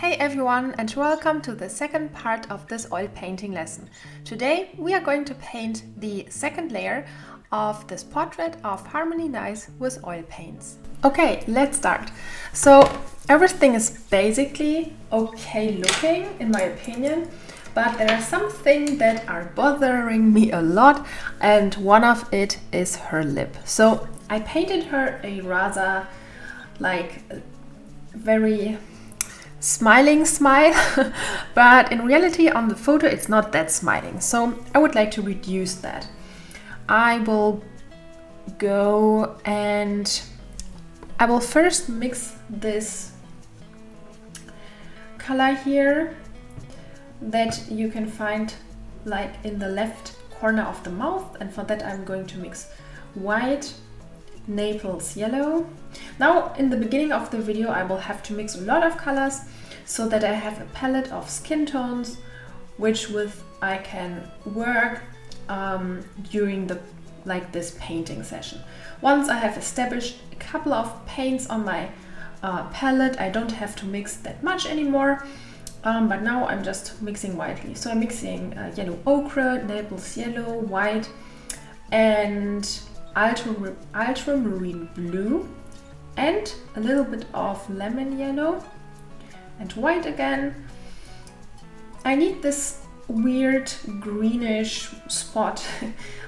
Hey everyone, and welcome to the second part of this oil painting lesson. Today we are going to paint the second layer of this portrait of Harmony Nice with oil paints. Okay, let's start. So everything is basically okay looking in my opinion, but there are some things that are bothering me a lot, and one of it is her lip. So I painted her a rather very smiling smile, but in reality on the photo it's not that smiling, so I would like to reduce that. I will go and I will first mix this color here that you can find like in the left corner of the mouth, and for that I'm going to mix white, Naples yellow. Now in the beginning of the video I will have to mix a lot of colors so that I have a palette of skin tones which with I can work during this painting session. Once I have established a couple of paints on my palette, I don't have to mix that much anymore, but now I'm just mixing widely. So I'm mixing yellow ochre, Naples yellow, white, and ultramarine blue, and a little bit of lemon yellow and white again. I need this weird greenish spot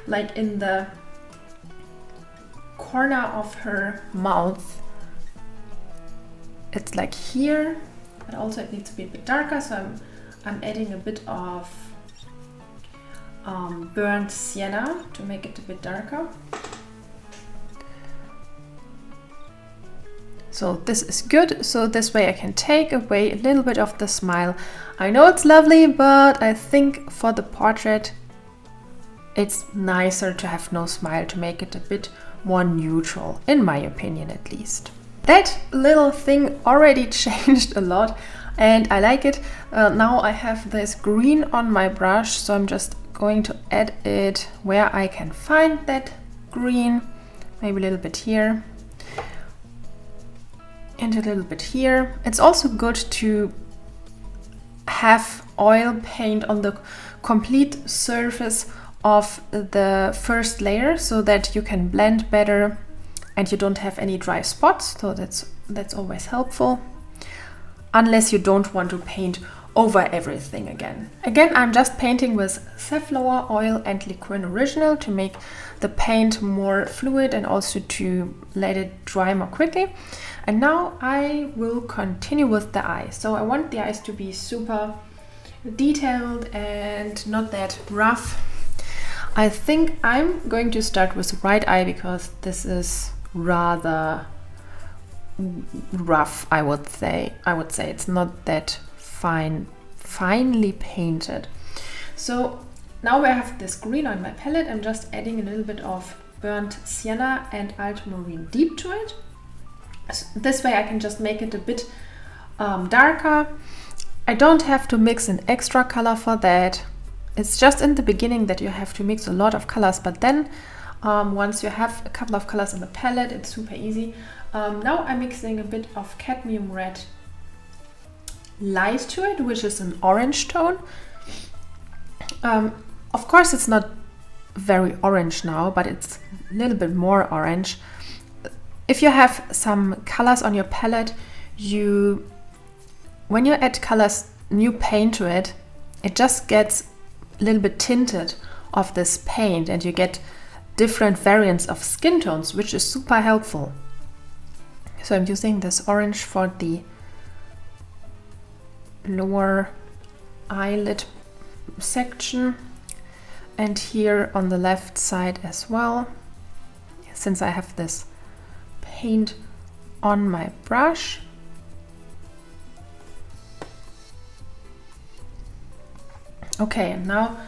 like in the corner of her mouth. It's like here, but also it needs to be a bit darker, so I'm adding a bit of burnt sienna to make it a bit darker. So this is good, so this way I can take away a little bit of the smile. I know it's lovely, but I think for the portrait it's nicer to have no smile, to make it a bit more neutral, in my opinion at least. That little thing already changed a lot and I like it. Now I have this green on my brush, so I'm just going to add it where I can find that green, maybe a little bit here and a little bit here. It's also good to have oil paint on the complete surface of the first layer so that you can blend better and you don't have any dry spots, so that's always helpful, unless you don't want to paint over everything again. Again, I'm just painting with safflower oil and Liqueur Original to make the paint more fluid and also to let it dry more quickly. And now I will continue with the eyes. So I want the eyes to be super detailed and not that rough. I think I'm going to start with right eye because this is rather rough, I would say. It's not that finely painted. So now I have this green on my palette. I'm just adding a little bit of burnt sienna and ultramarine deep to it. This way I can just make it a bit darker. I don't have to mix an extra color for that. It's just in the beginning that you have to mix a lot of colors, but then once you have a couple of colors in the palette, it's super easy. Now I'm mixing a bit of cadmium red light to it, which is an orange tone. Of course it's not very orange now, but it's a little bit more orange. If you have some colors on your palette, when you add colors, new paint to it, it just gets a little bit tinted of this paint and you get different variants of skin tones, which is super helpful. So I'm using this orange for the lower eyelid section and here on the left side as well, since I have this paint on my brush. Okay, and now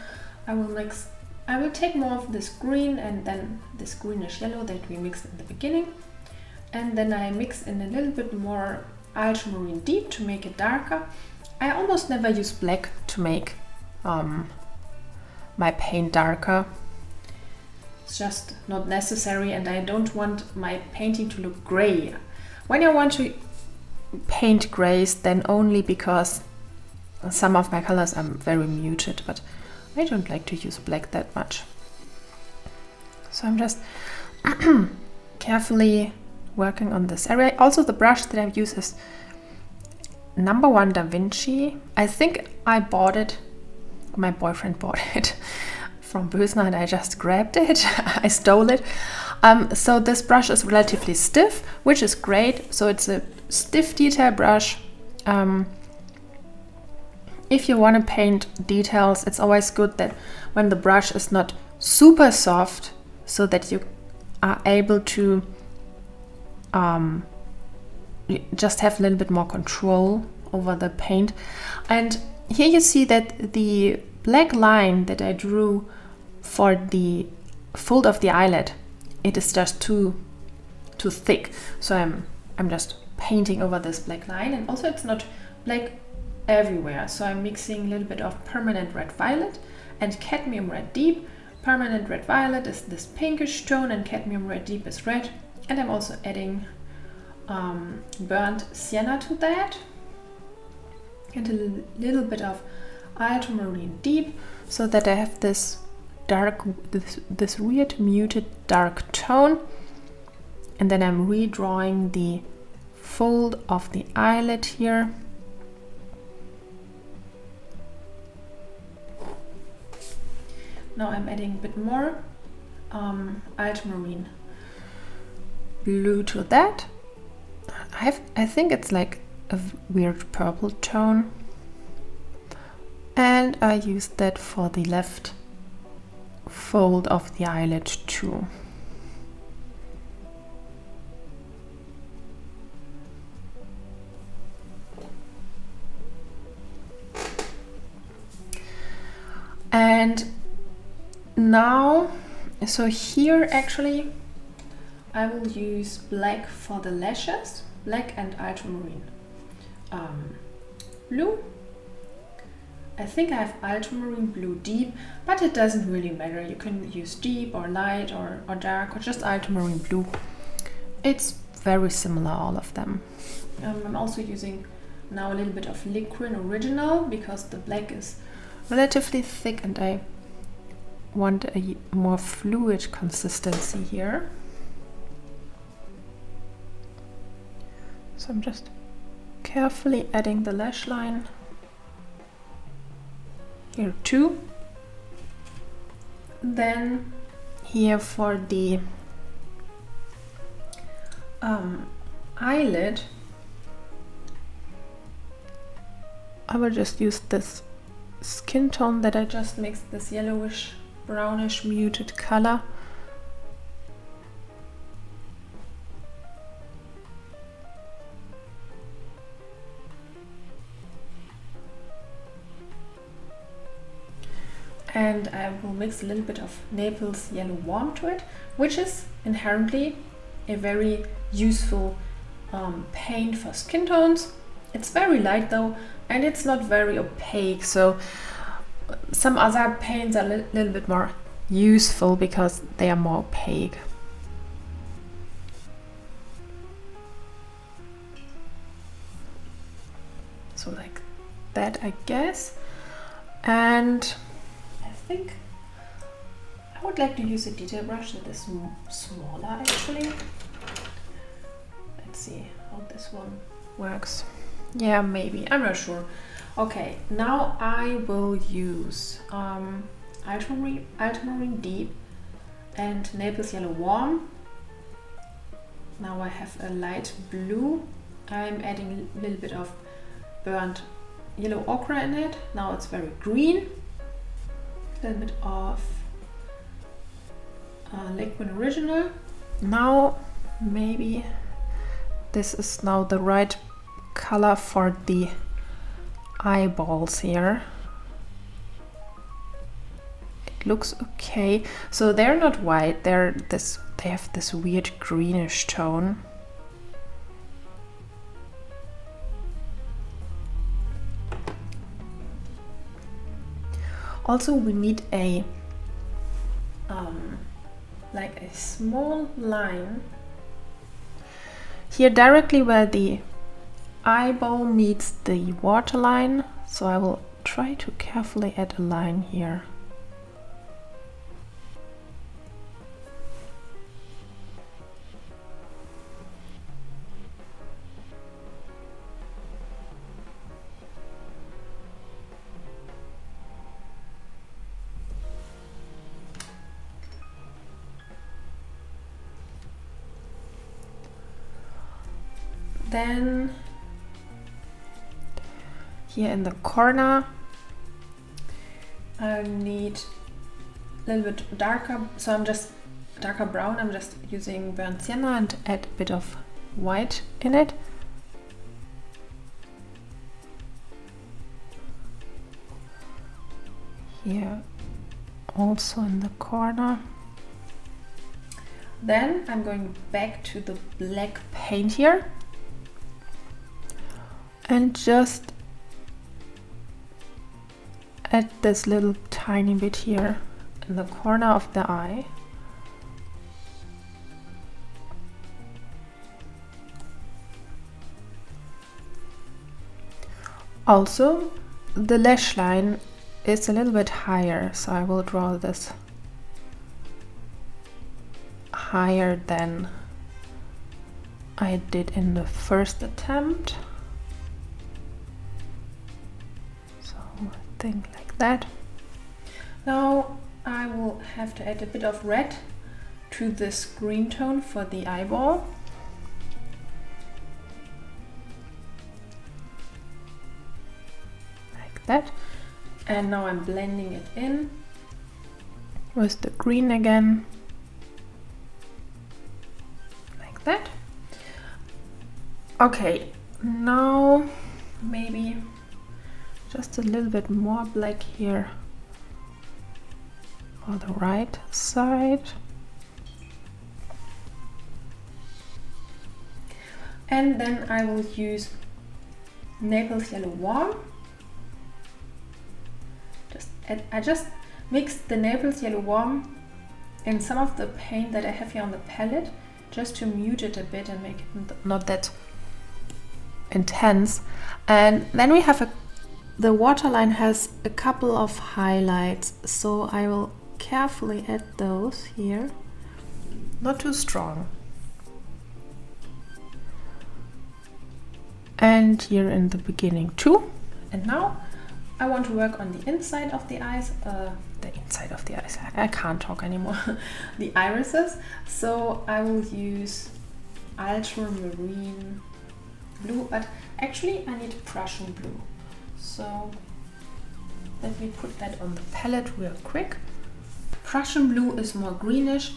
I will take more of this green and then this greenish yellow that we mixed in the beginning, and then I mix in a little bit more ultramarine deep to make it darker. I almost never use black to make my paint darker. It's just not necessary, and I don't want my painting to look gray. When I want to paint grays, then only because some of my colors are very muted, but I don't like to use black that much. So I'm just carefully working on this area. Also, the brush that I use is number 1 Da Vinci. I think I bought it, my boyfriend bought it from Bösner and I just grabbed it. I stole it. So this brush is relatively stiff, which is great. So it's a stiff detail brush. If you want to paint details, it's always good that when the brush is not super soft, so that you are able to just have a little bit more control over the paint. And here you see that the black line that I drew for the fold of the eyelid, it is just too thick. So I'm just painting over this black line, and also it's not black everywhere. So I'm mixing a little bit of permanent red violet and cadmium red deep. Permanent red violet is this pinkish tone and cadmium red deep is red. And I'm also adding burnt sienna to that, and a little bit of ultramarine deep, so that I have this dark, this weird muted dark tone. And then I'm redrawing the fold of the eyelid here. Now I'm adding a bit more ultramarine blue to that. I think it's like a weird purple tone, and I use that for the left fold of the eyelid too. And now, so here actually I will use black for the lashes, black and ultramarine blue. I think I have ultramarine blue deep, but it doesn't really matter. You can use deep or light or dark or just ultramarine blue. It's very similar, all of them. I'm also using now a little bit of Liquin Original because the black is relatively thick and I want a more fluid consistency here. So I'm just carefully adding the lash line here too. Then here for the eyelid, I will just use this skin tone that I just mixed, this yellowish brownish muted color. And I will mix a little bit of Naples Yellow Warm to it, which is inherently a very useful paint for skin tones. It's very light though, and it's not very opaque, so some other paints are a little bit more useful because they are more opaque. So like that, I guess. And I think I would like to use a detail brush that is smaller actually. Let's see how this one works. Yeah, maybe, I'm not sure. Okay, now I will use ultramarine deep and Naples Yellow Warm. Now I have a light blue. I'm adding a little bit of burnt yellow ochre in it. Now it's very green. A little bit of Liquin Original. Now maybe this is now the right color for the eyeballs here. It looks okay. So they're not white, they have this weird greenish tone. Also we need a like a small line here directly where the eyeball meets the waterline, so I will try to carefully add a line here. Then here in the corner I need a little bit darker, so I'm just darker brown. I'm just using burnt sienna and add a bit of white in it. Here also in the corner. Then I'm going back to the black paint here and just add this little tiny bit here in the corner of the eye. Also, the lash line is a little bit higher, so I will draw this higher than I did in the first attempt. So I think like that. Now I will have to add a bit of red to this green tone for the eyeball. Like that. And now I'm blending it in with the green again. Like that. Okay, now maybe just a little bit more black here on the right side. And then I will use Naples Yellow Warm. I just mixed the Naples Yellow Warm in some of the paint that I have here on the palette, just to mute it a bit and make it not that intense. And then we have the waterline has a couple of highlights, so I will carefully add those here, not too strong. And here in the beginning too. And now I want to work on the inside of the eyes, I can't talk anymore, the irises. So I will use ultramarine blue, but actually I need Prussian blue. So let me put that on the palette real quick. Prussian blue is more greenish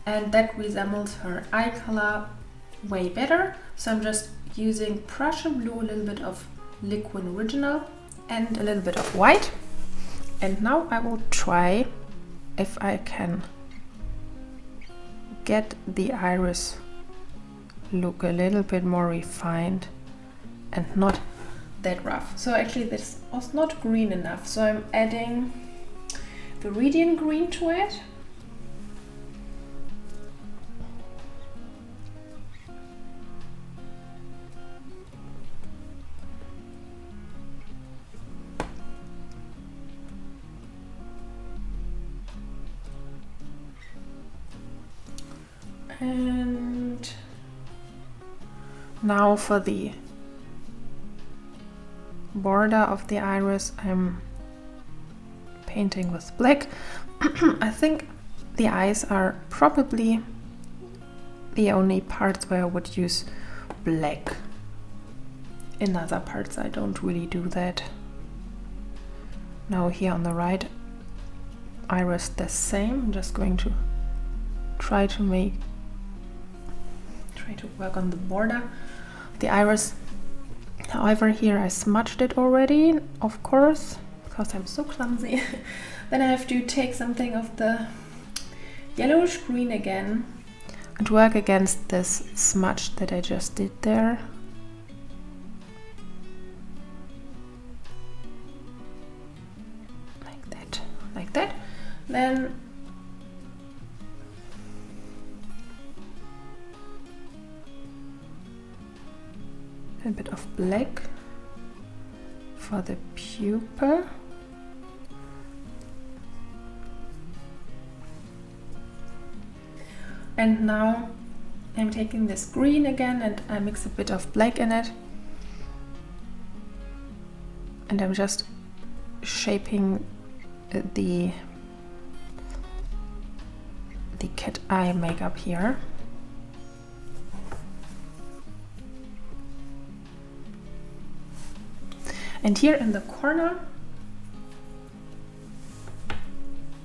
and that resembles her eye color way better. So I'm just using Prussian blue, a little bit of Liquid Original and a little bit of white. And now I will try if I can get the iris look a little bit more refined and not that rough. So actually this was not green enough, so I'm adding Viridian green to it. And now for the border of the iris, I'm painting with black. I think the eyes are probably the only parts where I would use black. In other parts I don't really do that. Now here on the right iris the same. I'm just going to try to work on the border of the iris. However, here I smudged it already, of course, because I'm so clumsy. Then I have to take something of the yellowish green again and work against this smudge that I just did there. Like that, like that. Then a bit of black for the pupil. And now I'm taking this green again and I mix a bit of black in it. And I'm just shaping the cat eye makeup here. And here in the corner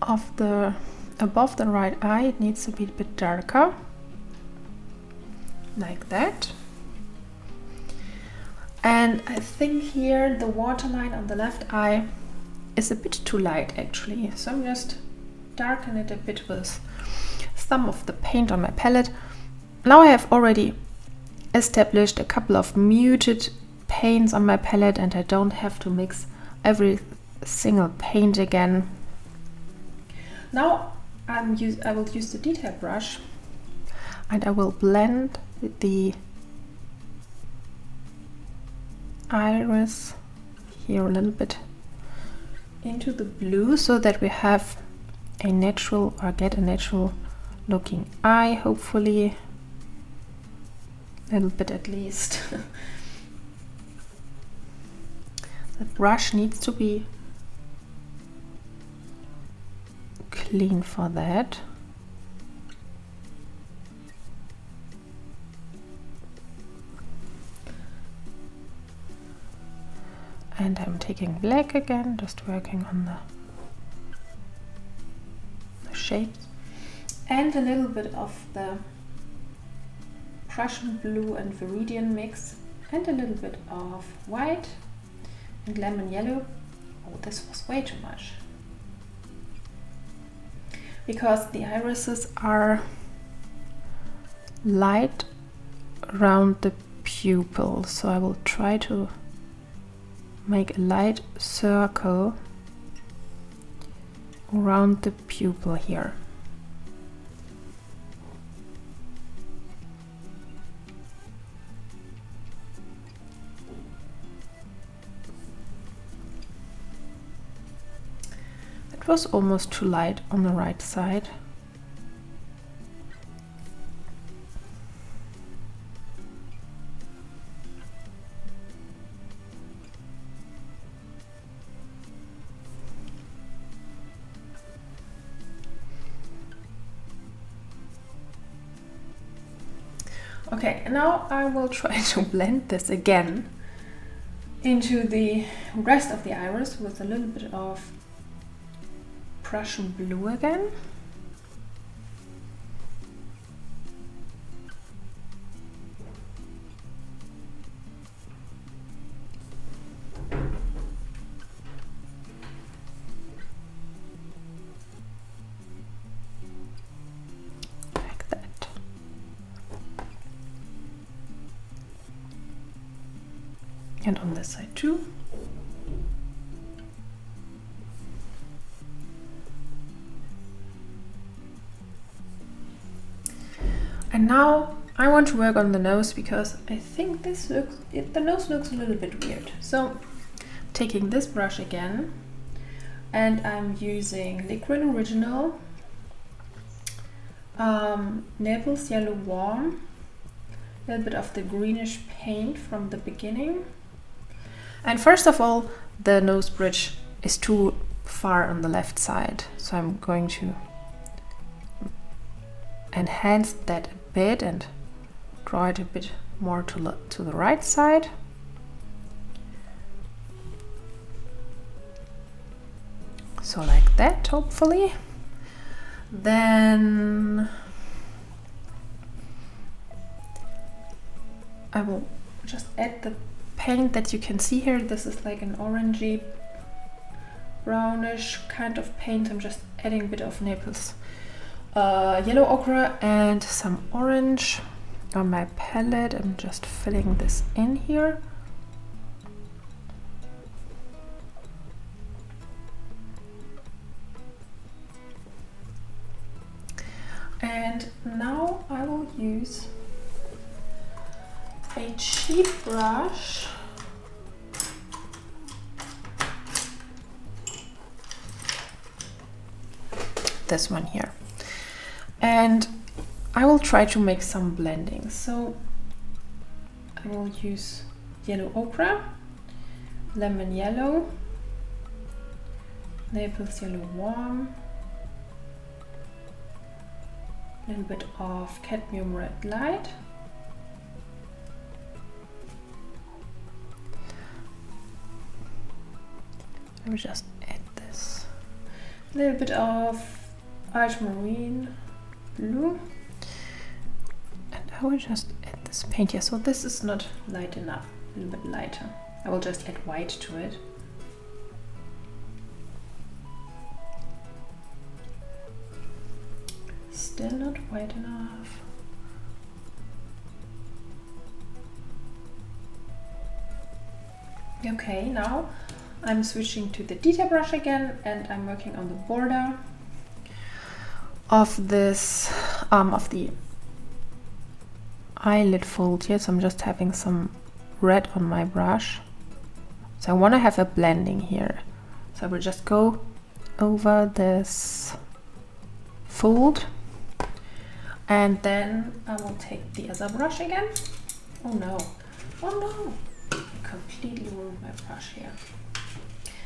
of the above the right eye, it needs to be a bit darker, like that. And I think here the waterline on the left eye is a bit too light actually, so I'm just darken it a bit with some of the paint on my palette. Now I have already established a couple of muted paints on my palette and I don't have to mix every single paint again. Now I will use the detail brush and I will blend the iris here a little bit into the blue so that we have a natural, or get a natural looking eye, hopefully a little bit at least. The brush needs to be clean for that. And I'm taking black again, just working on the shapes. And a little bit of the Prussian blue and Viridian mix. And a little bit of white and lemon yellow. Oh, this was way too much. Because the irises are light around the pupil. So I will try to make a light circle around the pupil here. It was almost too light on the right side. Okay, now I will try to blend this again into the rest of the iris with a little bit of Prussian blue again. And on this side too. And now I want to work on the nose because I think this looks, the nose looks a little bit weird. So taking this brush again, and I'm using Liquid Original Naples Yellow Warm, a little bit of the greenish paint from the beginning. And first of all, the nose bridge is too far on the left side, so I'm going to enhance that a bit and draw it a bit more to the right side. So like that, hopefully. Then I will just add the paint that you can see here. This is like an orangey brownish kind of paint. I'm just adding a bit of Naples yellow ochre and some orange on my palette. I'm just filling this in here. And now I will use a cheap brush. This one here. And I will try to make some blending. So I will use yellow ochre, lemon yellow, Naples yellow warm, a little bit of cadmium red light, I will just add this, a little bit of ultramarine blue, and I will just add this paint here. So this is not light enough, a little bit lighter. I will just add white to it. Still not white enough. Okay, now I'm switching to the detail brush again, and I'm working on the border of this of the eyelid fold here. So I'm just having some red on my brush. So I want to have a blending here. So I will just go over this fold, and then I will take the other brush again. Oh no, oh no, I completely ruined my brush here.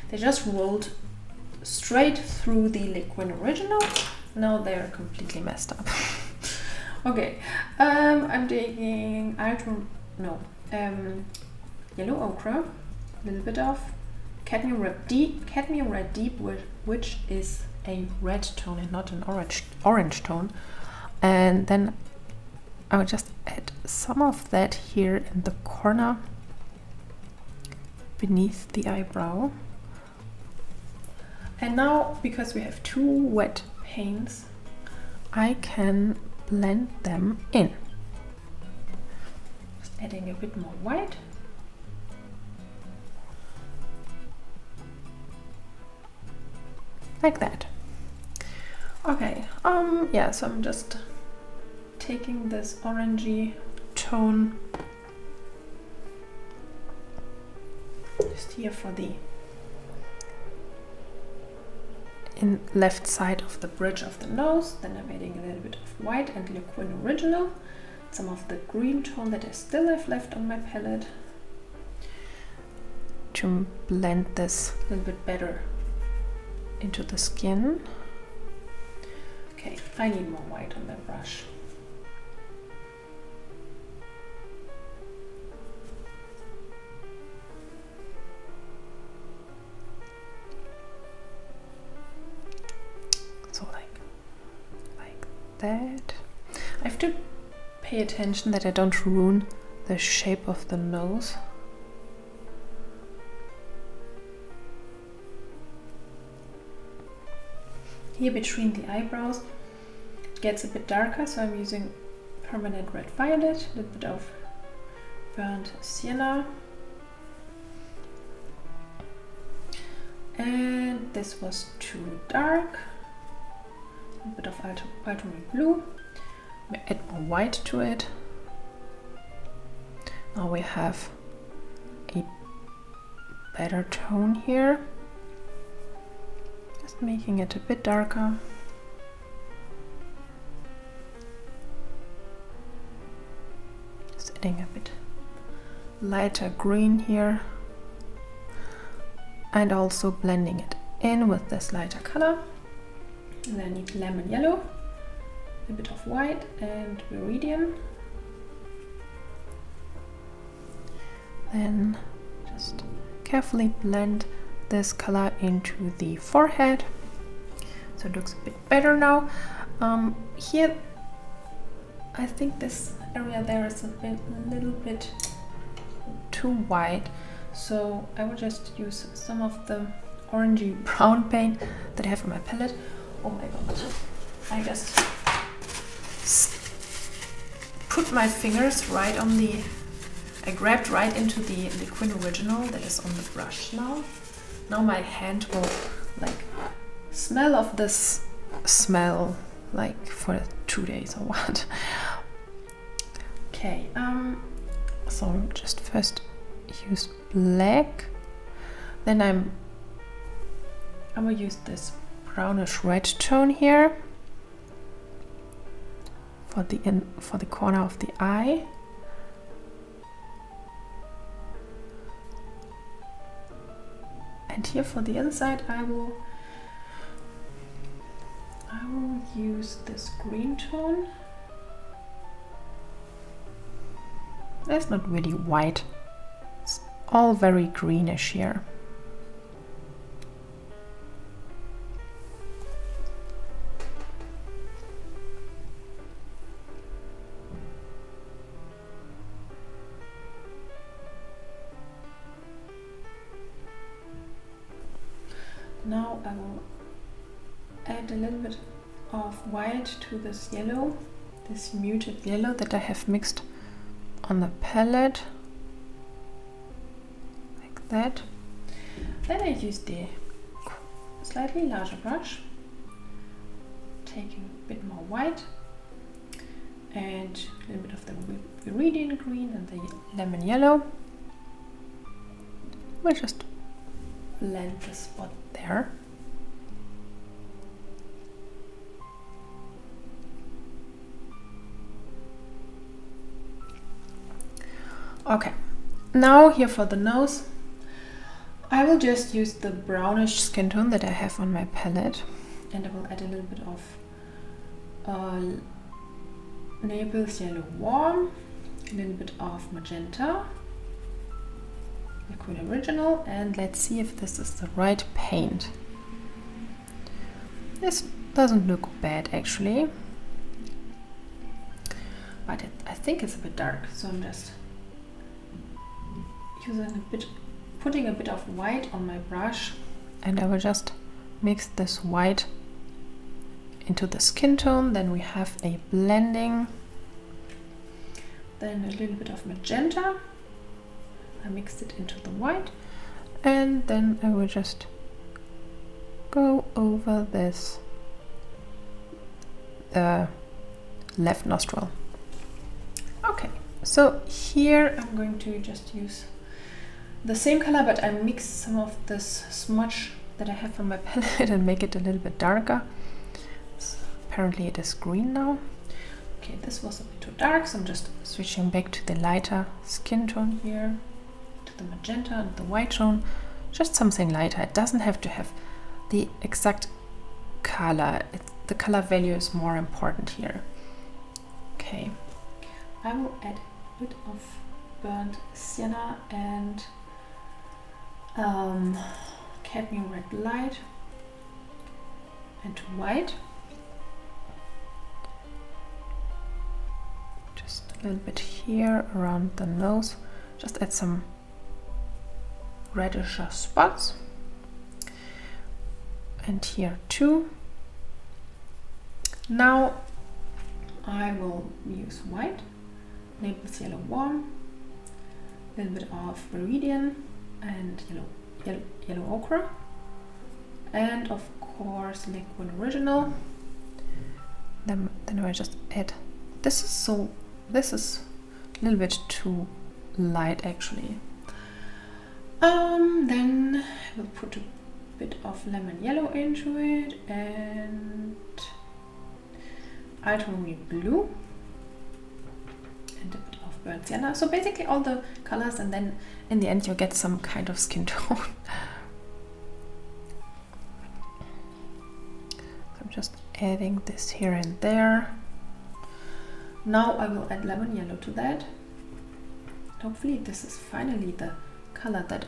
They just rolled straight through the liquid original. Now they're completely messed up. Okay, I'm taking yellow ochre, a little bit of cadmium red deep, which is a red tone and not an orange tone. And then I'll just add some of that here in the corner beneath the eyebrow. And now, because we have two wet paints, I can blend them in. Just adding a bit more white. Like that. Okay, yeah, so I'm just taking this orangey tone just here for the left side of the bridge of the nose. Then I'm adding a little bit of white and liquid original, some of the green tone that I still have left on my palette, to blend this a little bit better into the skin. Okay, I need more white on that brush. So like that. I have to pay attention that I don't ruin the shape of the nose. Here between the eyebrows it gets a bit darker, so I'm using permanent red violet, a little bit of burnt sienna, and this was too dark. A bit of ultramarine blue. We add more white to it. Now we have a better tone here. Just making it a bit darker. Just adding a bit lighter green here. And also blending it in with this lighter color. And then I need lemon yellow, a bit of white and viridian. Then just carefully blend this color into the forehead, so it looks a bit better now. Here I think this area there is a little bit too white, so I will just use some of the orangey brown paint that I have on my palette. Oh my god, I just put my fingers right on the, I grabbed right into the liquid original that is on the brush now. Now my hand will like smell of this smell like for 2 days or what. Okay, So just first use black, then I will use this brownish red tone here for the corner of the eye. And here for the inside I will use this green tone. That's not really white, it's all very greenish here. Now I will add a little bit of white to this yellow, this muted yellow that I have mixed on the palette, like that. Then I use the slightly larger brush, taking a bit more white and a little bit of the viridian green and the lemon yellow. We'll just blend the spot there. Okay, now here for the nose, I will just use the brownish skin tone that I have on my palette, and I will add a little bit of Naples Yellow Warm, a little bit of magenta, Liquid Original, and let's see if this is the right paint. This doesn't look bad actually, but I think it's a bit dark, so I'm just putting a bit of white on my brush, and I will just mix this white into the skin tone. Then we have a blending, then a little bit of magenta, I mixed it into the white, and then I will just go over this the left nostril. Okay, so here I'm going to just use the same color, but I mix some of this smudge that I have on my palette and make it a little bit darker. So apparently it is green now. Okay, this was a bit too dark, so I'm just switching back to the lighter skin tone here, to the magenta and the white tone, just something lighter. It doesn't have to have the exact color. The color value is more important here. Okay, I will add a bit of burnt sienna and cadmium red light and white. Just a little bit here around the nose. Just add some reddish spots. And here too. Now I will use white, Naples Yellow Warm, a little bit of Viridian and yellow ochre, and of course Liquid Original. Then I just add, this is a little bit too light actually. Then we'll put a bit of lemon yellow into it and ultramarine blue and a bit of burnt sienna. So basically all the colors, and then in the end you get some kind of skin tone. So I'm just adding this here and there. Now I will add lemon yellow to that. Hopefully this is finally the color that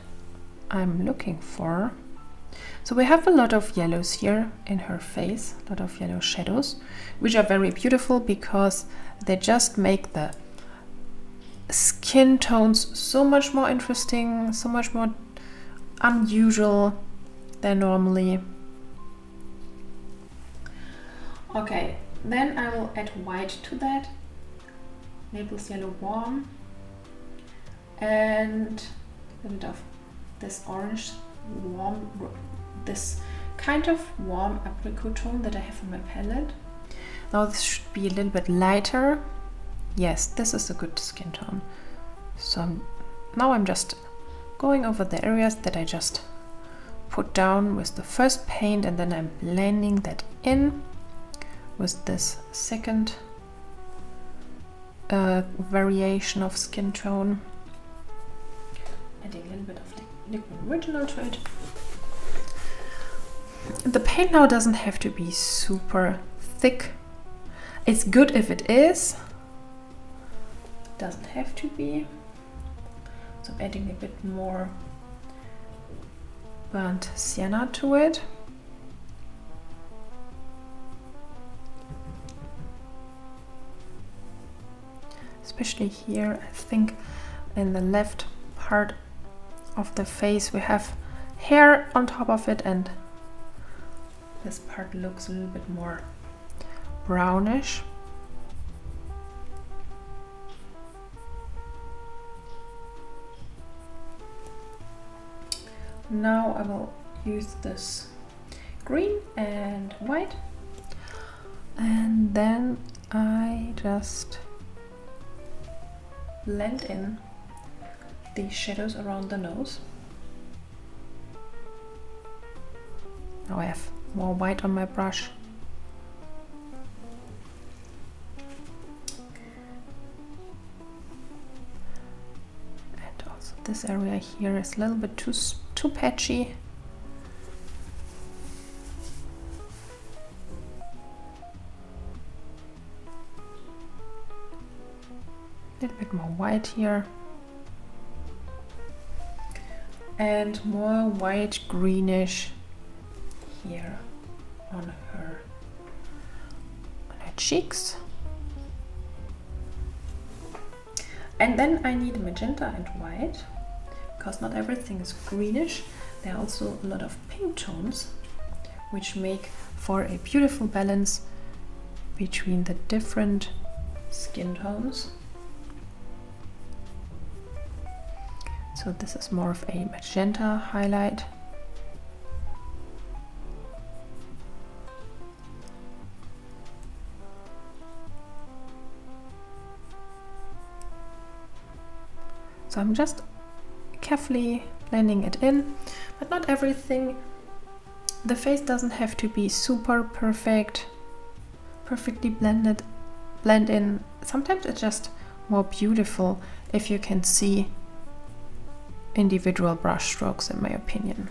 I'm looking for. So we have a lot of yellows here in her face, a lot of yellow shadows, which are very beautiful because they just make the skin tones so much more interesting, so much more unusual than normally. Okay, then I will add white to that, Naples Yellow Warm, and a bit of this orange warm, this kind of warm apricot tone that I have on my palette. Now this should be a little bit lighter. Yes, this is a good skin tone. So now I'm just going over the areas that I just put down with the first paint, and then I'm blending that in with this second variation of skin tone, adding a little bit of liquid original to it. The paint now doesn't have to be super thick. It's good if it is. It doesn't have to be. So I'm adding a bit more burnt sienna to it. Especially here, I think in the left part of the face we have hair on top of it, and this part looks a little bit more brownish. Now I will use this green and white, and then I just blend in the shadows around the nose. Now I have more white on my brush. And also this area here is a little bit too patchy. A little bit more white here. And more white greenish here on her cheeks. And then I need magenta and white, because not everything is greenish. There are also a lot of pink tones, which make for a beautiful balance between the different skin tones. So this is more of a magenta highlight. So I'm just carefully blending it in, but not everything. The face doesn't have to be super perfectly blend in. Sometimes it's just more beautiful if you can see individual brush strokes, in my opinion.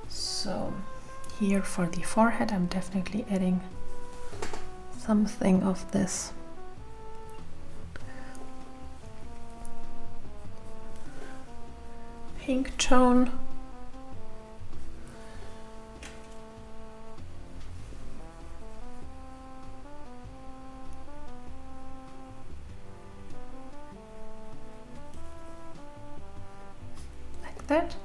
So here for the forehead, I'm definitely adding something of this pink tone. Like that.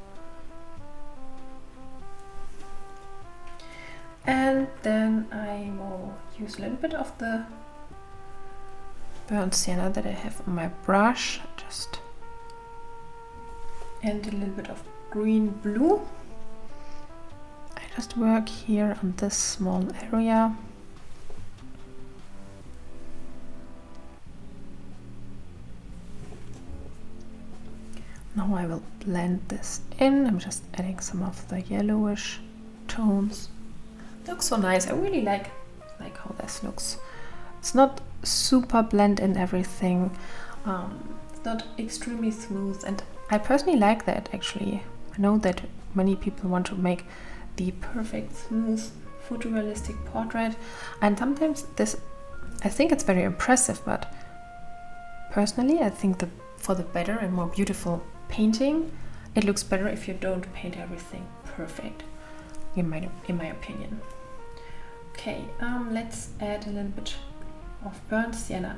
And then I will use a little bit of the burnt sienna that I have on my brush, just and a little bit of green blue. I just work here on this small area. Now I will blend this in. I'm just adding some of the yellowish tones. Looks so nice. I really like how this looks. It's not super blend in everything. It's not extremely smooth, and I personally like that actually. I know that many people want to make the perfect smooth photorealistic portrait, and sometimes I think it's very impressive, but personally I think for the better and more beautiful painting, it looks better if you don't paint everything perfect, in my opinion. Okay, let's add a little bit of burnt sienna,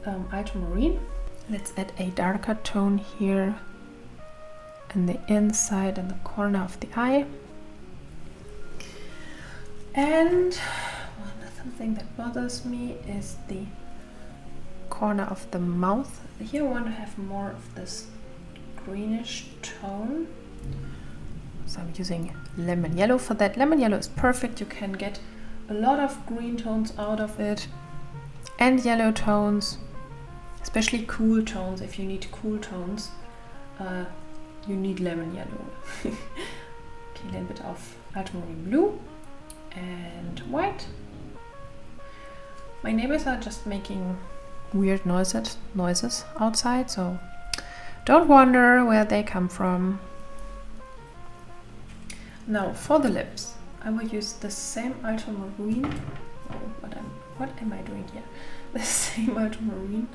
ultramarine. Let's add a darker tone here in the inside and the corner of the eye. And something that bothers me is the corner of the mouth. Here I want to have more of this greenish tone. So I'm using lemon yellow for that. Lemon yellow is perfect. You can get a lot of green tones out of it and yellow tones, especially cool tones. If you need cool tones, you need lemon yellow. Okay, a little bit of ultramarine blue and white. My neighbors are just making weird noises outside, so don't wonder where they come from. Now for the lips, I will use the same ultramarine. Oh, what am I doing here? The same ultramarine,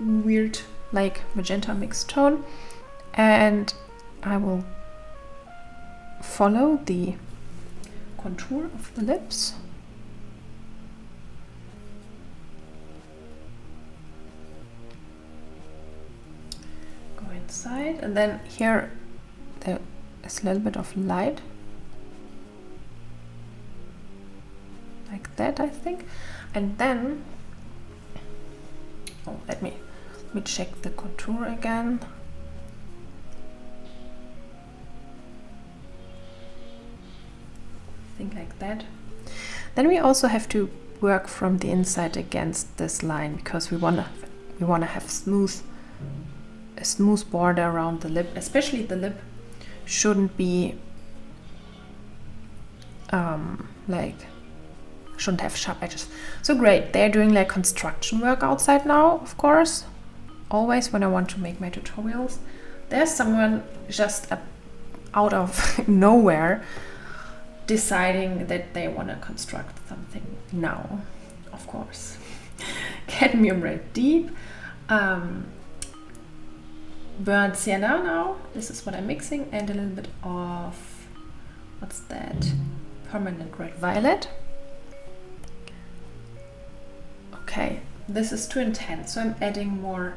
weird like magenta mixed tone, and I will follow the contour of the lips. Go inside, and then here there is a little bit of light, like that, I think. And then, oh, let me check the contour again. I think like that. Then we also have to work from the inside against this line, because we wanna have a smooth border around the lip. Especially the lip shouldn't be shouldn't have sharp edges. So great, they're doing like construction work outside now, of course. Always when I want to make my tutorials, there's someone just out of nowhere deciding that they want to construct something now, of course. Cadmium red deep, burnt sienna now, this is what I'm mixing, and a little bit of, what's that, permanent red violet. Okay, this is too intense, so I'm adding more,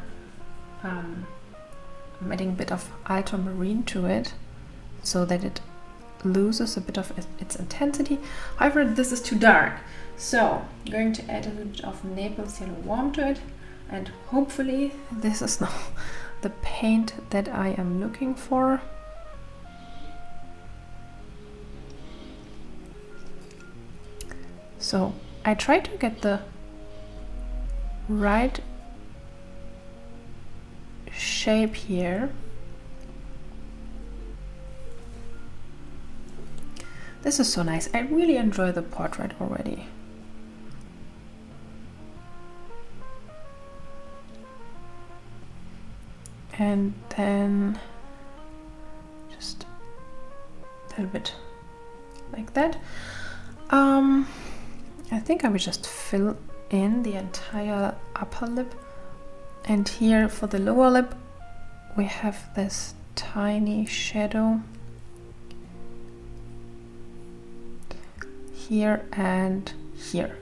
I'm adding a bit of ultramarine to it so that it loses a bit of its intensity. However, this is too dark, so I'm going to add a little bit of Naples Yellow Warm to it, and hopefully this is now the paint that I am looking for. So I try to get the right shape here. This is so nice. I really enjoy the portrait already. And then just a little bit like that. I think I will just fill in the entire upper lip, and here for the lower lip we have this tiny shadow here and here.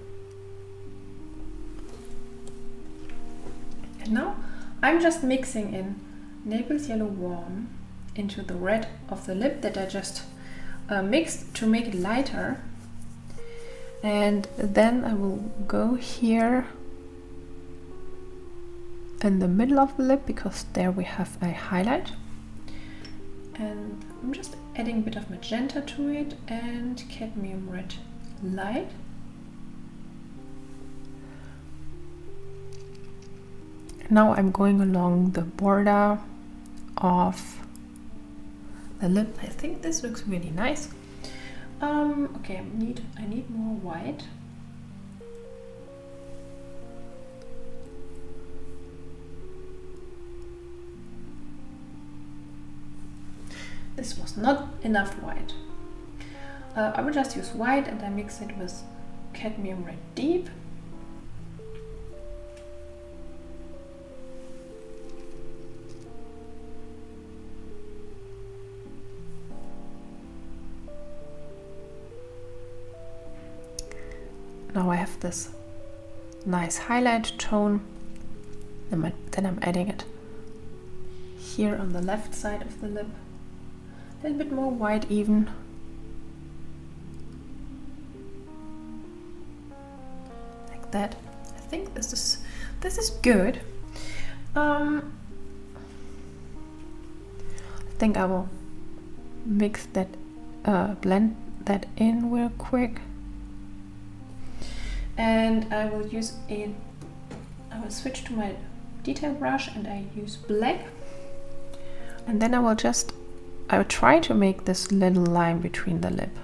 And now I'm just mixing in Naples Yellow Warm into the red of the lip that I just mixed to make it lighter. And then I will go here in the middle of the lip, because there we have a highlight. And I'm just adding a bit of magenta to it and cadmium red light. Now I'm going along the border of the lip. I think this looks really nice. Okay, I need more white. This was not enough white. I will just use white, and I mix it with cadmium red deep. Now I have this nice highlight tone, and then I'm adding it here on the left side of the lip. A little bit more white even. Like that. I think this is good. I think I will mix that, blend that in real quick. And I will switch to my detail brush and I use black. And then I will try to make this little line between the lip.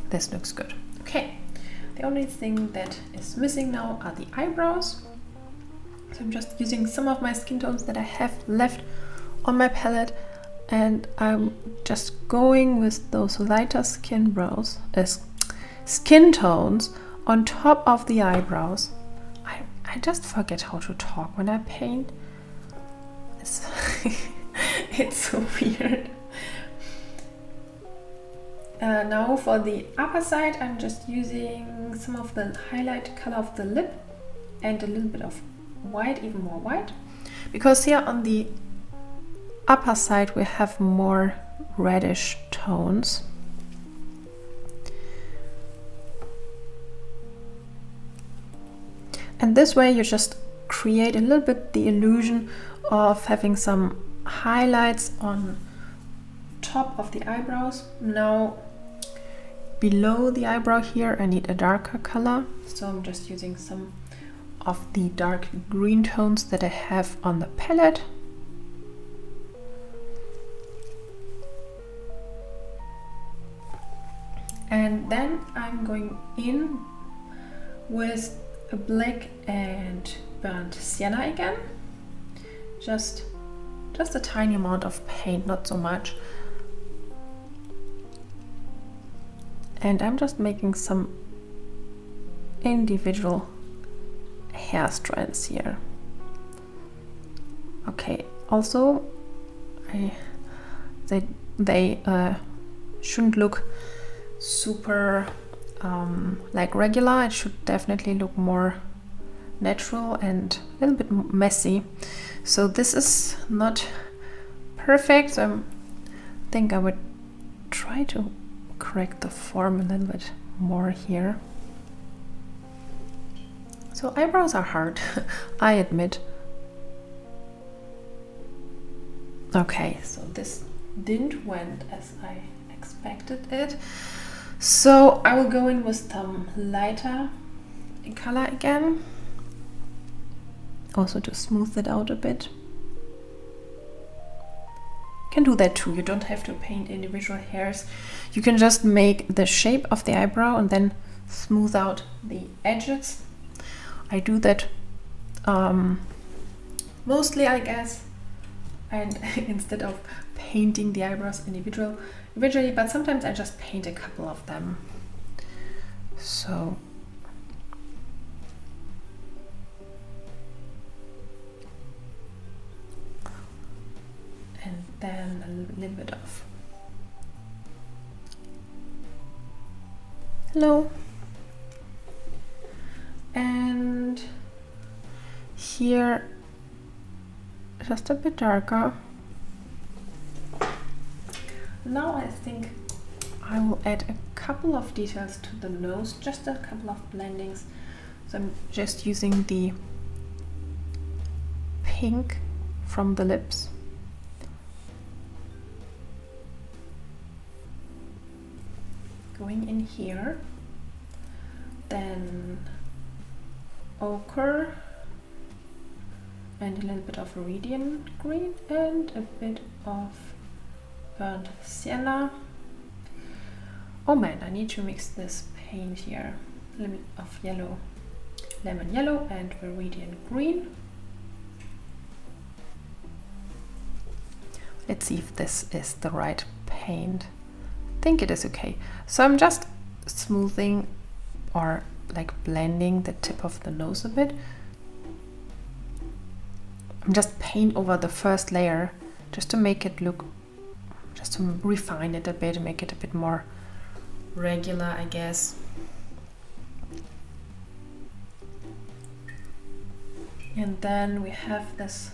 This looks good. Okay, the only thing that is missing now are the eyebrows. So I'm just using some of my skin tones that I have left on my palette, and I'm just going with those lighter skin tones on top of the eyebrows. I just forget how to talk when I paint. It's so weird. Now for the upper side, I'm just using some of the highlight color of the lip and a little bit of white, even more white, because here on the upper side we have more reddish tones. And this way you just create a little bit the illusion of having some highlights on top of the eyebrows. Now below the eyebrow here I need a darker color, so I'm just using some of the dark green tones that I have on the palette. And then I'm going in with a black and burnt sienna again. Just a tiny amount of paint, not so much. And I'm just making some individual hair strands here. Okay, also they shouldn't look super like regular. It should definitely look more natural and a little bit messy. So this is not perfect, so I think I would try to correct the form a little bit more here. So eyebrows are hard, I admit. Okay, so this didn't went as I expected it. So I will go in with some lighter color again, also to smooth it out a bit. You can do that too, you don't have to paint individual hairs. You can just make the shape of the eyebrow and then smooth out the edges. I do that mostly, I guess, and instead of painting the eyebrows individually, but sometimes I just paint a couple of them. So and then a little bit of hello, and here just a bit darker. Now I think I will add a couple of details to the nose, just a couple of blendings. So I'm just using the pink from the lips. Going in here, then ochre and a little bit of radiant green and a bit of burnt sienna. Oh man, I need to mix this paint here. A little bit of yellow, lemon yellow and viridian green. Let's see if this is the right paint. I think it is okay. So I'm just smoothing or like blending the tip of the nose a bit. I'm just paint over the first layer just to make it look, just to refine it a bit and make it a bit more regular, I guess. And then we have this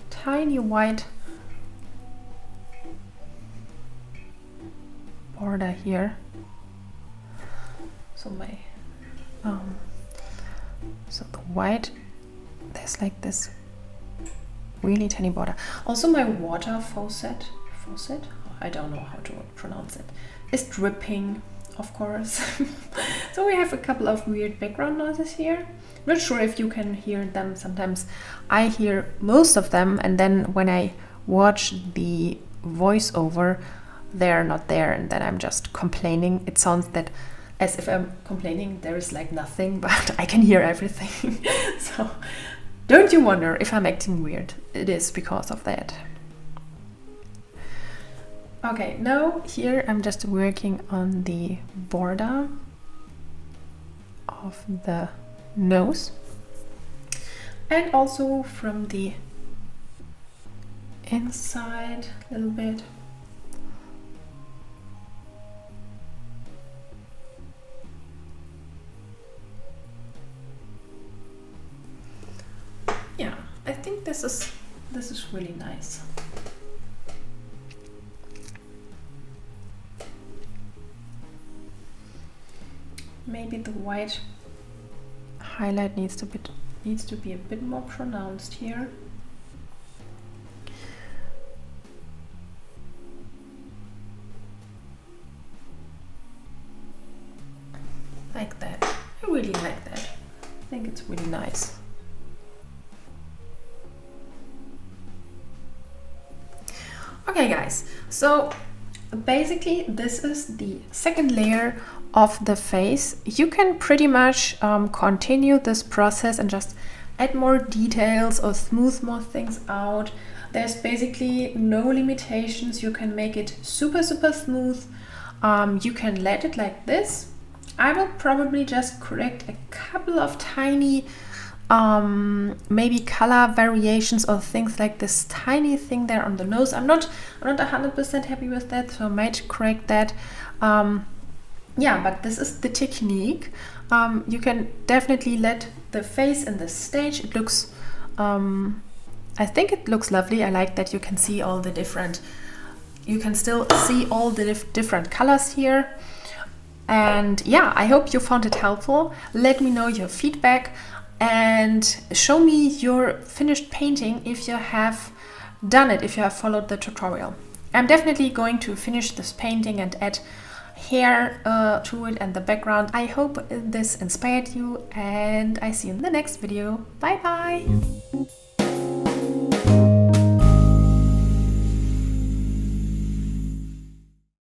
tiny white border here. So my so the white, there's like this really tiny border. Also my water faucet faucet. I don't know how to pronounce it. Is dripping, of course. So we have a couple of weird background noises here. Not sure if you can hear them. Sometimes I hear most of them, and then when I watch the voiceover, they're not there, and then I'm just complaining. It sounds that as if I'm complaining there is like nothing, but I can hear everything. So don't you wonder if I'm acting weird. It is because of that. Okay, now here I'm just working on the border of the nose, and also from the inside a little bit. Yeah, I think this is really nice. Maybe the white highlight needs to be a bit more pronounced here. Like that. I really like that. I think it's really nice. Okay guys, so basically this is the second layer of the face. You can pretty much continue this process and just add more details or smooth more things out. There's basically no limitations. You can make it super smooth. You can let it like this. I will probably just correct a couple of tiny maybe color variations or things like this tiny thing there on the nose. I'm not 100% happy with that, so I might correct that. Yeah, but this is the technique. You can definitely let the face in the stage. It looks, I think it looks lovely. I like that you can see all the different, you can still see all the different colors here. And yeah, I hope you found it helpful. Let me know your feedback and show me your finished painting if you have done it, if you have followed the tutorial. I'm definitely going to finish this painting and add hair to it and the background. I hope this inspired you, and I see you in the next video. Bye bye!